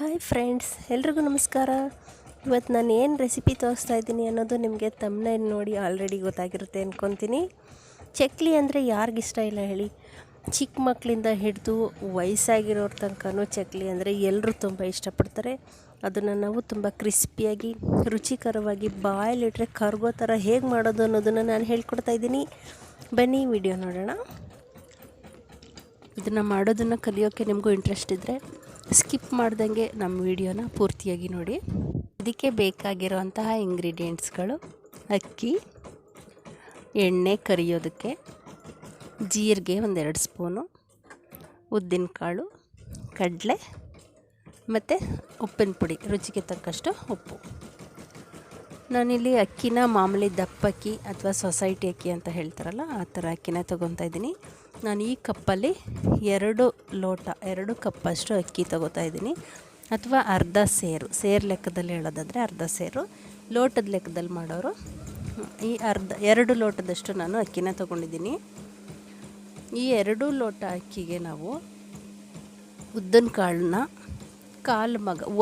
Hi friends, ಎಲ್ರಿಗೂ ನಮಸ್ಕಾರ. ಇವತ್ತು ನಾನು ಏನು ರೆಸಿಪಿ ತೋರಿಸ್ತಾ ಇದ್ದೀನಿ ಅನ್ನೋದು ನಿಮಗೆ ತಮ್ಮನೇಲಿ ನೋಡಿ ಆಲ್ರೆಡಿ ಗೊತ್ತಾಗಿರುತ್ತೆ ಅಂದ್ಕೊತೀನಿ. ಚಕ್ಲಿ ಅಂದರೆ ಯಾರಿಗಿಷ್ಟ ಇಲ್ಲ ಹೇಳಿ? ಚಿಕ್ಕ ಮಕ್ಕಳಿಂದ ಹಿಡಿದು ವಯಸ್ಸಾಗಿರೋರ ತನಕನೂ ಚಕ್ಲಿ ಅಂದರೆ ಎಲ್ಲರೂ ತುಂಬ ಇಷ್ಟಪಡ್ತಾರೆ. ಅದನ್ನು ನಾವು ತುಂಬ ಕ್ರಿಸ್ಪಿಯಾಗಿ ರುಚಿಕರವಾಗಿ ಬಾಯಲ್ಲಿಟ್ಟರೆ ಕರಗೋ ಥರ ಹೇಗೆ ಮಾಡೋದು ಅನ್ನೋದನ್ನು ನಾನು ಹೇಳ್ಕೊಡ್ತಾ ಇದ್ದೀನಿ. ಬನ್ನಿ ವಿಡಿಯೋ ನೋಡೋಣ. ಇದನ್ನು ಮಾಡೋದನ್ನು ಕಲಿಯೋಕ್ಕೆ ನಿಮಗೂ ಇಂಟ್ರೆಸ್ಟ್ ಇದ್ದರೆ ಸ್ಕಿಪ್ ಮಾಡ್ದಂಗೆ ನಮ್ಮ ವಿಡಿಯೋನ ಪೂರ್ತಿಯಾಗಿ ನೋಡಿ. ಇದಕ್ಕೆ ಬೇಕಾಗಿರೋಂತಹ ಇಂಗ್ರೀಡಿಯೆಂಟ್ಸ್ಗಳು: ಅಕ್ಕಿ, ಎಣ್ಣೆ ಕರಿಯೋದಕ್ಕೆ, ಜೀರಿಗೆ 1-2 ಸ್ಪೂನು, ಉದ್ದಿನಕಾಳು, ಕಡಲೆ ಮತ್ತು ಉಪ್ಪಿನ ಪುಡಿ, ರುಚಿಗೆ ತಕ್ಕಷ್ಟು ಉಪ್ಪು. ನಾನಿಲ್ಲಿ ಅಕ್ಕಿನ ಮಾಮೂಲಿ ದಪ್ಪಕ್ಕಿ ಅಥವಾ ಸೊಸೈಟಿ ಅಕ್ಕಿ ಅಂತ ಹೇಳ್ತಾರಲ್ಲ ಆ ಥರ ಅಕ್ಕಿನ ತೊಗೊತಾ ಇದ್ದೀನಿ. ನಾನು ಈ ಕಪ್ಪಲ್ಲಿ 2 ಕಪ್ಪಷ್ಟು ಅಕ್ಕಿ ತೊಗೋತಾ ಇದ್ದೀನಿ, ಅಥವಾ ಅರ್ಧ ಸೇರು ಲೆಕ್ಕದಲ್ಲಿ ಹೇಳೋದಾದರೆ ಅರ್ಧ ಸೇರು, ಲೋಟದ ಲೆಕ್ಕದಲ್ಲಿ ಮಾಡೋರು ಈ 2 ಲೋಟದಷ್ಟು ನಾನು ಅಕ್ಕಿನ ತೊಗೊಂಡಿದ್ದೀನಿ. ಈ 2 ಲೋಟ ಅಕ್ಕಿಗೆ ನಾವು ಉದ್ದಿನ ಕಾಳನ್ನ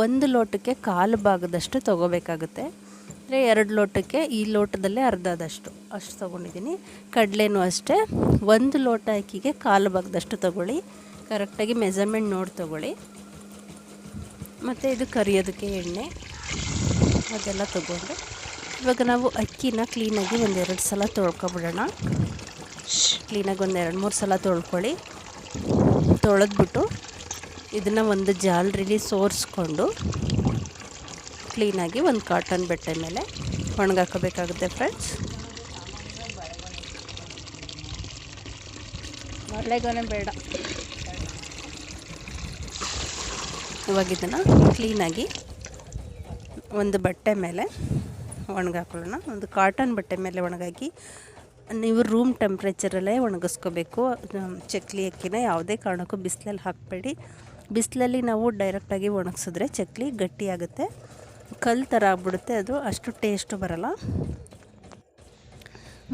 1 ಲೋಟಕ್ಕೆ 1/4 ಭಾಗದಷ್ಟು ತೊಗೋಬೇಕಾಗುತ್ತೆ. ಅಂದರೆ 2 ಲೋಟಕ್ಕೆ ಈ ಲೋಟದಲ್ಲೇ ಅರ್ಧದಷ್ಟು ಅಷ್ಟು ತೊಗೊಂಡಿದ್ದೀನಿ. ಕಡಲೆನೂ ಅಷ್ಟೇ 1 ಲೋಟ ಅಕ್ಕಿಗೆ 1/4 ಭಾಗದಷ್ಟು ತೊಗೊಳ್ಳಿ. ಕರೆಕ್ಟಾಗಿ ಮೆಜರ್ಮೆಂಟ್ ನೋಡಿ ತೊಗೊಳ್ಳಿ. ಮತ್ತು ಇದು ಕರಿಯೋದಕ್ಕೆ ಎಣ್ಣೆ ಅದೆಲ್ಲ ತೊಗೊಂಡು ಇವಾಗ ನಾವು ಅಕ್ಕಿನ ಕ್ಲೀನಾಗಿ 1-2 ಸಲ ತೊಳ್ಕೊಬಿಡೋಣ. ಕ್ಲೀನಾಗಿ 1-2-3 ಸಲ ತೊಳ್ಕೊಳ್ಳಿ. ತೊಳೆದ್ಬಿಟ್ಟು ಇದನ್ನು ಒಂದು ಜಾಲರಿಲಿ ಸೋರಿಸ್ಕೊಂಡು ಕ್ಲೀನಾಗಿ ಒಂದು ಕಾಟನ್ ಬಟ್ಟೆ ಮೇಲೆ ಒಣಗಾಕಬೇಕಾಗುತ್ತೆ ಫ್ರೆಂಡ್ಸ್. ಒಳ್ಳೆಗೊನೆ ಬೇಡ. ಇವಾಗ ಇದನ್ನು ಕ್ಲೀನಾಗಿ ಒಂದು ಬಟ್ಟೆ ಮೇಲೆ ಒಣಗಾಕೊಳ್ಳೋಣ. ಒಂದು ಕಾಟನ್ ಬಟ್ಟೆ ಮೇಲೆ ಒಣಗಾಕಿ, ನೀವು ರೂಮ್ ಟೆಂಪ್ರೇಚರಲ್ಲೇ ಒಣಗಿಸ್ಕೋಬೇಕು. ಚಕ್ಲಿ ಅಕ್ಕಿನ ಯಾವುದೇ ಕಾರಣಕ್ಕೂ ಬಿಸಿಲಲ್ಲಿ ಹಾಕಬೇಡಿ. ಬಿಸಿಲಲ್ಲಿ ನಾವು ಡೈರೆಕ್ಟಾಗಿ ಒಣಗಿಸಿದ್ರೆ ಚಕ್ಲಿ ಗಟ್ಟಿಯಾಗುತ್ತೆ, ಕಲ್ಲು ಥರ ಆಗ್ಬಿಡುತ್ತೆ. ಅದು ಅಷ್ಟು ಟೇಸ್ಟು ಬರಲ್ಲ.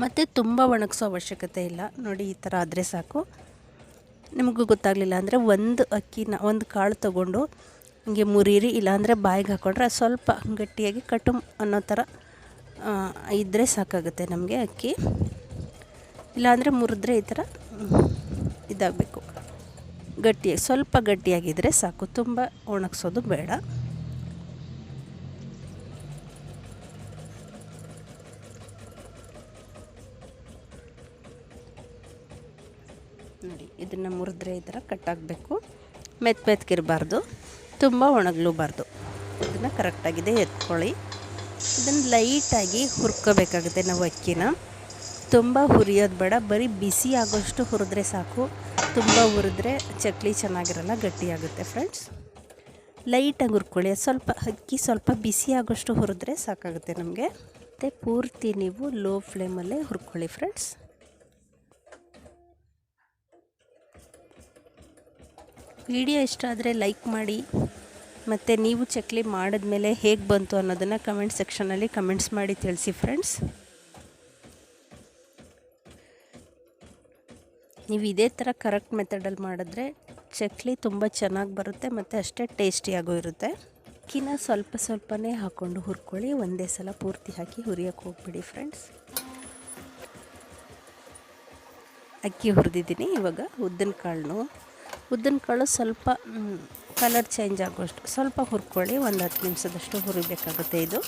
ಮತ್ತು ತುಂಬ ಒಣಗಿಸೋ ಅವಶ್ಯಕತೆ ಇಲ್ಲ. ನೋಡಿ, ಈ ಥರ ಆದರೆ ಸಾಕು. ನಿಮಗೂ ಗೊತ್ತಾಗಲಿಲ್ಲ ಅಂದರೆ ಒಂದು ಕಾಳು ತೊಗೊಂಡು ಹಿಂಗೆ ಮುರೀರಿ, ಇಲ್ಲಾಂದರೆ ಬಾಯಿಗೆ ಹಾಕ್ಕೊಂಡ್ರೆ ಸ್ವಲ್ಪ ಗಟ್ಟಿಯಾಗಿ ಕಟುಮ್ ಅನ್ನೋ ಥರ ಇದ್ದರೆ ಸಾಕಾಗುತ್ತೆ ನಮಗೆ ಅಕ್ಕಿ. ಇಲ್ಲಾಂದರೆ ಮುರಿದ್ರೆ ಈ ಥರ ಇದಾಗಬೇಕು, ಸ್ವಲ್ಪ ಗಟ್ಟಿಯಾಗಿದ್ದರೆ ಸಾಕು, ತುಂಬ ಒಣಗಿಸೋದು ಬೇಡ. ನೋಡಿ, ಇದನ್ನು ಮುರಿದ್ರೆ ಈ ಥರ ಕಟ್ಟಾಗಬೇಕು. ಮೆತ್ತಗಿರಬಾರ್ದು, ತುಂಬ ಒಣಗಲೂಬಾರ್ದು. ಇದನ್ನು ಕರೆಕ್ಟಾಗಿದೆ ಎತ್ಕೊಳ್ಳಿ. ಇದನ್ನು ಲೈಟಾಗಿ ಹುರ್ಕೋಬೇಕಾಗುತ್ತೆ ನಾವು ಅಕ್ಕಿನ. ತುಂಬ ಹುರಿಯೋದು ಬೇಡ, ಬರೀ ಬಿಸಿ ಆಗೋಷ್ಟು ಹುರಿದ್ರೆ ಸಾಕು. ತುಂಬ ಹುರಿದ್ರೆ ಚಕ್ಲಿ ಚೆನ್ನಾಗಿರಲ್ಲ, ಗಟ್ಟಿಯಾಗುತ್ತೆ ಫ್ರೆಂಡ್ಸ್. ಲೈಟಾಗಿ ಹುರ್ಕೊಳ್ಳಿ. ಅಕ್ಕಿ ಸ್ವಲ್ಪ ಬಿಸಿ ಆಗೋಷ್ಟು ಹುರಿದ್ರೆ ಸಾಕಾಗುತ್ತೆ ನಮಗೆ. ಮತ್ತು ಪೂರ್ತಿ ನೀವು ಲೋ ಫ್ಲೇಮಲ್ಲೇ ಹುರ್ಕೊಳ್ಳಿ ಫ್ರೆಂಡ್ಸ್. ವಿಡಿಯೋ ಇಷ್ಟ ಆದರೆ ಲೈಕ್ ಮಾಡಿ, ಮತ್ತು ನೀವು ಚಕ್ಲಿ ಮಾಡಿದ್ಮೇಲೆ ಹೇಗೆ ಬಂತು ಅನ್ನೋದನ್ನು ಕಮೆಂಟ್ ಸೆಕ್ಷನಲ್ಲಿ ಕಮೆಂಟ್ಸ್ ಮಾಡಿ ತಿಳಿಸಿ ಫ್ರೆಂಡ್ಸ್. ನೀವು ಇದೇ ಥರ ಕರೆಕ್ಟ್ ಮೆಥಡಲ್ಲಿ ಮಾಡಿದ್ರೆ ಚಕ್ಲಿ ತುಂಬ ಚೆನ್ನಾಗಿ ಬರುತ್ತೆ, ಮತ್ತು ಅಷ್ಟೇ ಟೇಸ್ಟಿಯಾಗೂ ಇರುತ್ತೆ. ಅಕ್ಕಿನ ಸ್ವಲ್ಪನೇ ಹಾಕ್ಕೊಂಡು ಹುರ್ಕೊಳ್ಳಿ. ಒಂದೇ ಸಲ ಪೂರ್ತಿ ಹಾಕಿ ಹುರಿಯೋಕ್ಕೆ ಹೋಗ್ಬಿಡಿ ಫ್ರೆಂಡ್ಸ್. ಅಕ್ಕಿ ಹುರಿದಿದ್ದೀನಿ. ಇವಾಗ ಉದ್ದಿನಕಾಳು ಸ್ವಲ್ಪ ಕಲರ್ ಚೇಂಜ್ ಆಗೋಷ್ಟು ಸ್ವಲ್ಪ ಹುರ್ಕೊಳ್ಳಿ. 10 ನಿಮಿಷದಷ್ಟು ಹುರಿಬೇಕಾಗುತ್ತೆ. ಇದು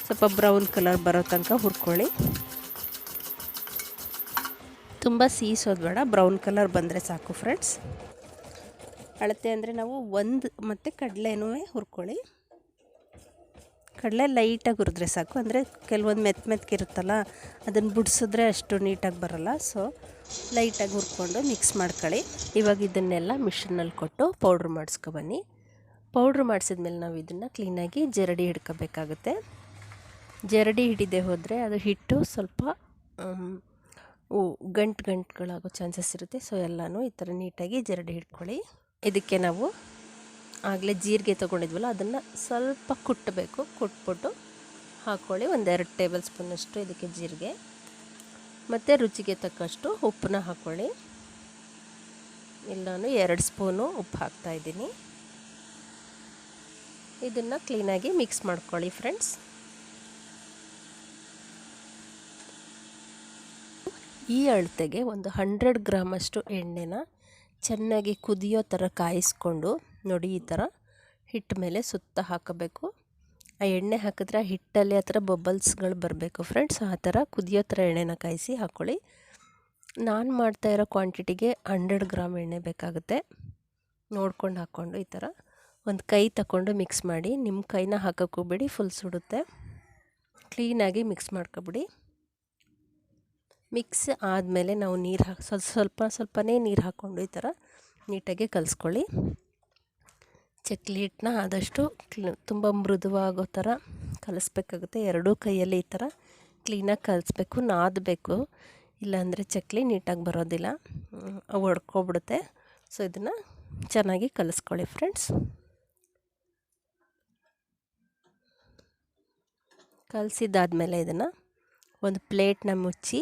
ಸ್ವಲ್ಪ ಬ್ರೌನ್ ಕಲರ್ ಬರೋ ತನಕ ಹುರ್ಕೊಳ್ಳಿ. ತುಂಬ ಸೀಸೋದು ಬೇಡ, ಬ್ರೌನ್ ಕಲರ್ ಬಂದರೆ ಸಾಕು ಫ್ರೆಂಡ್ಸ್. ಅಳತೆ ಅಂದರೆ ನಾವು ಮತ್ತು ಕಡಲೆನೂ ಹುರ್ಕೊಳ್ಳಿ. ಕಡಲೆ ಲೈಟಾಗಿ ಹುರಿದ್ರೆ ಸಾಕು. ಅಂದರೆ ಕೆಲವೊಂದು ಮೆತ್ತಗಿರುತ್ತಲ್ಲ, ಅದನ್ನು ಬಿಡಿಸಿದ್ರೆ ಅಷ್ಟು ನೀಟಾಗಿ ಬರೋಲ್ಲ. ಸೊ ಲೈಟಾಗಿ ಹುರ್ಕೊಂಡು ಮಿಕ್ಸ್ ಮಾಡ್ಕೊಳ್ಳಿ. ಇವಾಗ ಇದನ್ನೆಲ್ಲ ಮಿಷಿನಲ್ಲಿ ಕೊಟ್ಟು ಪೌಡ್ರ್ ಮಾಡಿಸ್ಕೊಬನ್ನಿ. ಪೌಡ್ರ್ ಮಾಡಿಸಿದ್ಮೇಲೆ ನಾವು ಇದನ್ನು ಕ್ಲೀನಾಗಿ ಜರಡಿ ಹಿಡ್ಕೋಬೇಕಾಗುತ್ತೆ. ಜರಡಿ ಹಿಡಿದೇ ಹೋದರೆ ಅದು ಹಿಟ್ಟು ಸ್ವಲ್ಪ ಗಂಟುಗಳಾಗೋ ಚಾನ್ಸಸ್ ಇರುತ್ತೆ. ಸೊ ಎಲ್ಲನೂ ಈ ಥರ ನೀಟಾಗಿ ಜರಡಿ ಹಿಡ್ಕೊಳ್ಳಿ. ಇದಕ್ಕೆ ನಾವು ಆಗಲೇ ಜೀರಿಗೆ ತೊಗೊಂಡಿದ್ವಲ್ಲ, ಅದನ್ನು ಸ್ವಲ್ಪ ಕುಟ್ಬಿಟ್ಟು ಹಾಕ್ಕೊಳ್ಳಿ. 1-2 ಟೇಬಲ್ ಸ್ಪೂನಷ್ಟು ಇದಕ್ಕೆ ಜೀರಿಗೆ, ಮತ್ತು ರುಚಿಗೆ ತಕ್ಕಷ್ಟು ಉಪ್ಪನ್ನ ಹಾಕ್ಕೊಳ್ಳಿ. ಇಲ್ಲಿ ನಾನು 2 ಸ್ಪೂನು ಉಪ್ಪು ಹಾಕ್ತಾಯಿದ್ದೀನಿ. ಇದನ್ನು ಕ್ಲೀನಾಗಿ ಮಿಕ್ಸ್ ಮಾಡ್ಕೊಳ್ಳಿ ಫ್ರೆಂಡ್ಸ್. ಈ ಅಳತೆಗೆ ಒಂದು 100 ಗ್ರಾಮಷ್ಟು ಎಣ್ಣೆನ ಚೆನ್ನಾಗಿ ಕುದಿಯೋ ಥರ ಕಾಯಿಸ್ಕೊಂಡು ನೋಡಿ ಈ ಥರ ಹಿಟ್ಟು ಮೇಲೆ ಸುತ್ತ ಹಾಕಬೇಕು. ಆ ಎಣ್ಣೆ ಹಾಕಿದ್ರೆ ಹಿಟ್ಟಲ್ಲಿ ಆ ಥರ ಬಬಲ್ಸ್ಗಳು ಬರಬೇಕು ಫ್ರೆಂಡ್ಸ್. ಆ ಥರ ಕುದಿಯೋ ಥರ ಎಣ್ಣೆನ ಕಾಯಿಸಿ ಹಾಕ್ಕೊಳ್ಳಿ. ನಾನು ಮಾಡ್ತಾಯಿರೋ ಕ್ವಾಂಟಿಟಿಗೆ 100 ಗ್ರಾಮ್ ಎಣ್ಣೆ ಬೇಕಾಗುತ್ತೆ. ನೋಡ್ಕೊಂಡು ಹಾಕ್ಕೊಂಡು ಈ ಥರ ಒಂದು ಕೈ ತಗೊಂಡು ಮಿಕ್ಸ್ ಮಾಡಿ. ನಿಮ್ಮ ಕೈನ ಹಾಕೋಕ್ಕೆ ಹೋಗ್ಬೇಡಿ, ಫುಲ್ ಸುಡುತ್ತೆ. ಕ್ಲೀನಾಗಿ ಮಿಕ್ಸ್ ಮಾಡ್ಕೊಬಿಡಿ. ಮಿಕ್ಸ್ ಆದಮೇಲೆ ನಾವು ನೀರು ಸ್ವಲ್ಪನೇ ನೀರು ಹಾಕ್ಕೊಂಡು ಈ ಥರ ನೀಟಾಗಿ ಕಲಿಸ್ಕೊಳ್ಳಿ. ಚಕ್ಲಿ ಹಿಟ್ಟನ್ನ ಆದಷ್ಟು ತುಂಬ ಮೃದುವಾಗೋ ಥರ ಕಲಿಸ್ಬೇಕಾಗುತ್ತೆ. ಎರಡೂ ಕೈಯಲ್ಲಿ ಈ ಥರ ಕ್ಲೀನಾಗಿ ಕಲಿಸ್ಬೇಕು, ನಾದಬೇಕು. ಇಲ್ಲಾಂದರೆ ಚಕ್ಲಿ ನೀಟಾಗಿ ಬರೋದಿಲ್ಲ, ಒಡ್ಕೊಬಿಡುತ್ತೆ. ಸೊ ಇದನ್ನು ಚೆನ್ನಾಗಿ ಕಲಿಸ್ಕೊಳ್ಳಿ ಫ್ರೆಂಡ್ಸ್. ಕಲಿಸಿದ್ದಾದಮೇಲೆ ಇದನ್ನು ಒಂದು ಪ್ಲೇಟ್ನ ಮುಚ್ಚಿ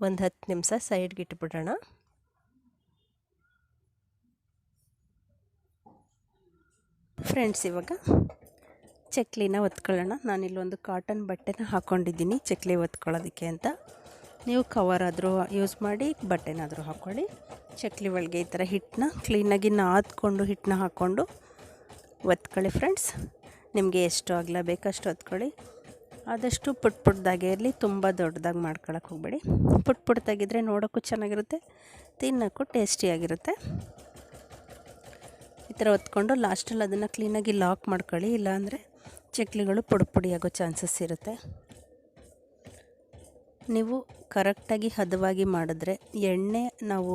ಒಂದು 10 ನಿಮಿಷ ಸೈಡ್ಗೆ ಇಟ್ಬಿಡೋಣ. ಫ್ರೆಂಡ್ಸ್ ಇವಾಗ ಚಕ್ಲಿನ ಒತ್ಕೊಳ್ಳೋಣ. ನಾನಿಲ್ಲೊಂದು ಕಾಟನ್ ಬಟ್ಟೆನ ಹಾಕ್ಕೊಂಡಿದ್ದೀನಿ ಚಕ್ಲಿ ಒತ್ಕೊಳ್ಳೋದಕ್ಕೆ ಅಂತ. ನೀವು ಕವರ್ ಆದರೂ ಯೂಸ್ ಮಾಡಿ, ಬಟ್ಟೆನಾದರೂ ಹಾಕ್ಕೊಳ್ಳಿ. ಚಕ್ಲಿ ಒಳಗೆ ಈ ಥರ ಹಿಟ್ಟನ್ನ ಕ್ಲೀನಾಗಿ ನಾದ್ಕೊಂಡು ಹಿಟ್ಟನ್ನ ಹಾಕ್ಕೊಂಡು ಒತ್ಕೊಳ್ಳಿ ಫ್ರೆಂಡ್ಸ್. ನಿಮಗೆ ಎಷ್ಟು ಅಗಲ ಬೇಕಷ್ಟು ಒತ್ಕೊಳ್ಳಿ. ಆದಷ್ಟು ಪುಟ್ಟದಾಗೆ ಇರಲಿ, ತುಂಬ ದೊಡ್ಡದಾಗಿ ಮಾಡ್ಕೊಳಕ್ಕೆ ಹೋಗಬೇಡಿ. ಪುಟ್ಟದಾಗಿದ್ದರೆ ನೋಡೋಕ್ಕೂ ಚೆನ್ನಾಗಿರುತ್ತೆ, ತಿನ್ನೋಕ್ಕೂ ಟೇಸ್ಟಿಯಾಗಿರುತ್ತೆ. ಈ ಥರ ಒತ್ಕೊಂಡು ಲಾಸ್ಟಲ್ಲಿ ಅದನ್ನು ಕ್ಲೀನಾಗಿ ಲಾಕ್ ಮಾಡ್ಕೊಳ್ಳಿ. ಇಲ್ಲಾಂದರೆ ಚಕ್ಲಿಗಳು ಪುಡಿ ಆಗೋ ಚಾನ್ಸಸ್ ಇರುತ್ತೆ. ನೀವು ಕರೆಕ್ಟಾಗಿ ಹದವಾಗಿ ಮಾಡಿದ್ರೆ ಎಣ್ಣೆ ನಾವು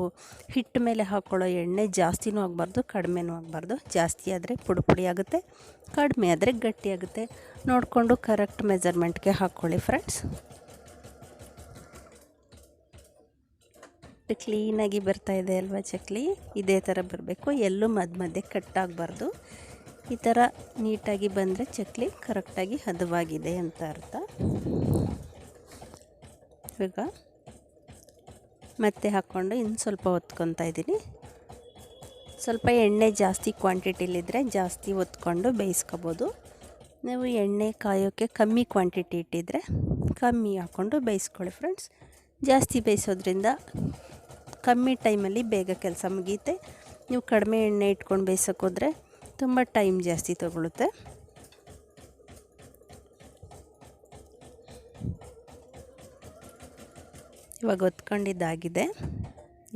ಹಿಟ್ಟು ಮೇಲೆ ಹಾಕ್ಕೊಳ್ಳೋ ಎಣ್ಣೆ ಜಾಸ್ತಿನೂ ಆಗಬಾರ್ದು, ಕಡಿಮೆನೂ ಆಗಬಾರ್ದು. ಜಾಸ್ತಿ ಆದರೆ ಪುಡಿ ಆಗುತ್ತೆ, ಕಡಿಮೆ ಆದರೆ ಗಟ್ಟಿಯಾಗುತ್ತೆ. ನೋಡಿಕೊಂಡು ಕರೆಕ್ಟ್ ಮೆಜರ್ಮೆಂಟ್ಗೆ ಹಾಕ್ಕೊಳ್ಳಿ ಫ್ರೆಂಡ್ಸ್. ಕ್ಲೀನಾಗಿ ಬರ್ತಾಯಿದೆ ಅಲ್ವಾ ಚಕ್ಲಿ? ಇದೇ ಥರ ಬರಬೇಕು, ಎಲ್ಲೂ ಮಧ್ಯೆ ಕಟ್ಟಾಗಬಾರ್ದು. ಈ ಥರ ನೀಟಾಗಿ ಬಂದರೆ ಚಕ್ಲಿ ಕರೆಕ್ಟಾಗಿ ಹದವಾಗಿದೆ ಅಂತ ಅರ್ಥ. ಇವಾಗ ಮತ್ತೆ ಹಾಕ್ಕೊಂಡು ಇನ್ನು ಸ್ವಲ್ಪ ಒತ್ಕೊತಾ ಇದ್ದೀನಿ. ಸ್ವಲ್ಪ ಎಣ್ಣೆ ಜಾಸ್ತಿ ಕ್ವಾಂಟಿಟಿಲಿದ್ದರೆ ಜಾಸ್ತಿ ಒತ್ಕೊಂಡು ಬೇಯಿಸ್ಕೊಬೋದು. ನೀವು ಎಣ್ಣೆ ಕಾಯೋಕ್ಕೆ ಕಮ್ಮಿ ಕ್ವಾಂಟಿಟಿ ಇಟ್ಟಿದ್ದರೆ ಕಮ್ಮಿ ಹಾಕ್ಕೊಂಡು ಬೇಯಿಸ್ಕೊಳ್ಳಿ ಫ್ರೆಂಡ್ಸ್. ಜಾಸ್ತಿ ಬೇಯಿಸೋದ್ರಿಂದ ಕಮ್ಮಿ ಟೈಮಲ್ಲಿ ಬೇಗ ಕೆಲಸ ಮುಗಿಯುತ್ತೆ. ನೀವು ಕಡಿಮೆ ಎಣ್ಣೆ ಇಟ್ಕೊಂಡು ಬೇಯಿಸೋಕ್ಕೋದ್ರೆ ತುಂಬ ಟೈಮ್ ಜಾಸ್ತಿ ತಗೊಳುತ್ತೆ. ಇವಾಗ ಒತ್ಕೊಂಡಿದ್ದಾಗಿದೆ.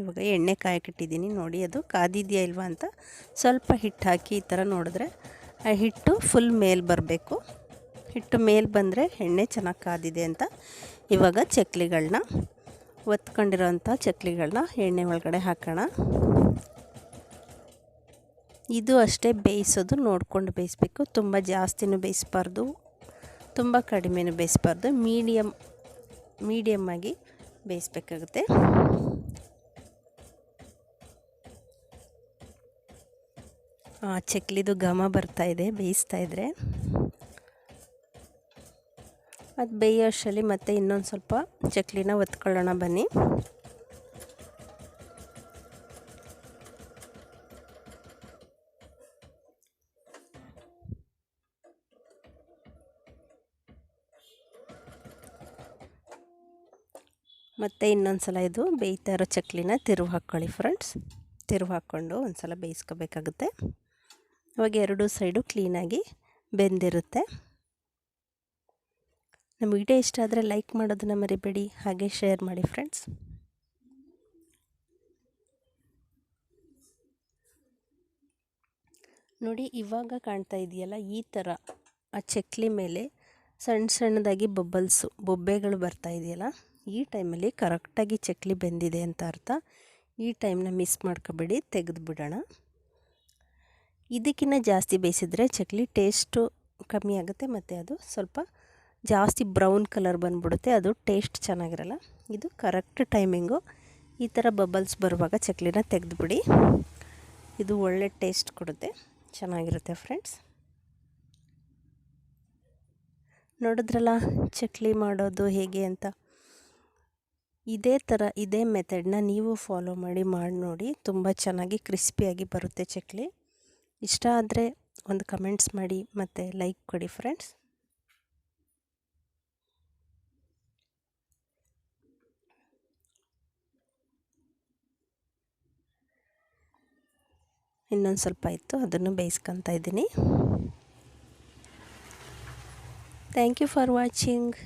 ಇವಾಗ ಎಣ್ಣೆ ಕಾಯಕ್ಕಿಟ್ಟಿದ್ದೀನಿ ನೋಡಿ, ಅದು ಕಾದಿದೆಯಾ ಇಲ್ವಾ ಅಂತ ಸ್ವಲ್ಪ ಹಿಟ್ಟು ಹಾಕಿ ಈ ಥರ ನೋಡಿದ್ರೆ ಆ ಹಿಟ್ಟು ಫುಲ್ ಮೇಲೆ ಬರಬೇಕು. ಹಿಟ್ಟು ಮೇಲೆ ಬಂದರೆ ಎಣ್ಣೆ ಚೆನ್ನಾಗಿ ಕಾದಿದೆ ಅಂತ. ಇವಾಗ ಚಕ್ಲಿಗಳನ್ನ ಒತ್ಕೊಂಡಿರೋಂಥ ಚಕ್ಲಿಗಳನ್ನ ಎಣ್ಣೆ ಒಳಗಡೆ ಹಾಕೋಣ. ಇದು ಅಷ್ಟೇ ಬೇಯಿಸೋದು ನೋಡ್ಕೊಂಡು ಬೇಯಿಸ್ಬೇಕು. ತುಂಬ ಜಾಸ್ತಿನೂ ಬೇಯಿಸಬಾರ್ದು, ತುಂಬ ಕಡಿಮೆನೂ ಬೇಯಿಸಬಾರ್ದು. ಮೀಡಿಯಮ್ ಆಗಿ ಬೇಯಿಸ್ಬೇಕಾಗುತ್ತೆ. ಚಕ್ಲಿದು ಘಮ ಬರ್ತಾಯಿದೆ ಬೇಯಿಸ್ತಾಯಿದ್ರೆ. ಅದು ಬೇಯೋ ಅಷ್ಟರಲ್ಲಿ ಮತ್ತೆ ಇನ್ನೊಂದು ಸ್ವಲ್ಪ ಚಕ್ಲಿನ ಒತ್ಕೊಳ್ಳೋಣ ಬನ್ನಿ. ಮತ್ತು ಇನ್ನೊಂದು ಸಲ ಇದು ಬೇಯ್ತಾ ಇರೋ ಚಕ್ಲಿನ ತಿರುವು ಹಾಕ್ಕೊಳ್ಳಿ ಫ್ರೆಂಡ್ಸ್. ತಿರುವು ಹಾಕ್ಕೊಂಡು ಒಂದು ಸಲ ಬೇಯಿಸ್ಕೋಬೇಕಾಗುತ್ತೆ. ಅವಾಗ ಎರಡೂ ಸೈಡು ಕ್ಲೀನಾಗಿ ಬೆಂದಿರುತ್ತೆ. ನಮ್ಮ ವಿಡಿಯೋ ಇಷ್ಟ ಆದರೆ ಲೈಕ್ ಮಾಡೋದನ್ನು ಮರಿಬೇಡಿ, ಹಾಗೆ ಶೇರ್ ಮಾಡಿ ಫ್ರೆಂಡ್ಸ್. ನೋಡಿ ಇವಾಗ ಕಾಣ್ತಾ ಇದೆಯಲ್ಲ, ಈ ಥರ ಆ ಚಕ್ಲಿ ಮೇಲೆ ಸಣ್ಣದಾಗಿ ಬೊಬ್ಬೆಗಳು ಬರ್ತಾ ಇದೆಯಲ್ಲ, ಈ ಟೈಮಲ್ಲಿ ಕರೆಕ್ಟಾಗಿ ಚಕ್ಲಿ ಬೆಂದಿದೆ ಅಂತ ಅರ್ಥ. ಈ ಟೈಮ್ನ ಮಿಸ್ ಮಾಡ್ಕೊಬೇಡಿ, ತೆಗೆದು ಬಿಡೋಣ. ಇದಕ್ಕಿಂತ ಜಾಸ್ತಿ ಬೇಯಿಸಿದ್ರೆ ಚಕ್ಲಿ ಟೇಸ್ಟು ಕಮ್ಮಿ ಆಗುತ್ತೆ, ಮತ್ತು ಅದು ಸ್ವಲ್ಪ ಜಾಸ್ತಿ ಬ್ರೌನ್ ಕಲರ್ ಬಂದುಬಿಡುತ್ತೆ, ಅದು ಟೇಸ್ಟ್ ಚೆನ್ನಾಗಿರಲ್ಲ. ಇದು ಕರೆಕ್ಟ್ ಟೈಮಿಂಗು. ಈ ಥರ ಬಬಲ್ಸ್ ಬರುವಾಗ ಚಕ್ಲಿನ ತೆಗೆದುಬಿಡಿ. ಇದು ಒಳ್ಳೆ ಟೇಸ್ಟ್ ಕೊಡುತ್ತೆ, ಚೆನ್ನಾಗಿರುತ್ತೆ ಫ್ರೆಂಡ್ಸ್. ನೋಡಿದ್ರಲ್ಲ ಚಕ್ಲಿ ಮಾಡೋದು ಹೇಗೆ ಅಂತ. ಇದೇ ಮೆಥಡ್ನ ನೀವು ಫಾಲೋ ಮಾಡಿ ನೋಡಿ, ತುಂಬ ಚೆನ್ನಾಗಿ ಕ್ರಿಸ್ಪಿಯಾಗಿ ಬರುತ್ತೆ ಚಕ್ಲಿ. ಇಷ್ಟ ಆದರೆ ಒಂದು ಕಮೆಂಟ್ಸ್ ಮಾಡಿ ಮತ್ತು ಲೈಕ್ ಕೊಡಿ ಫ್ರೆಂಡ್ಸ್. ಇನ್ನೊಂದು ಸ್ವಲ್ಪ ಇತ್ತು, ಅದನ್ನು ಬೇಯಿಸ್ಕೊತಾ ಇದ್ದೀನಿ. Thank you for watching.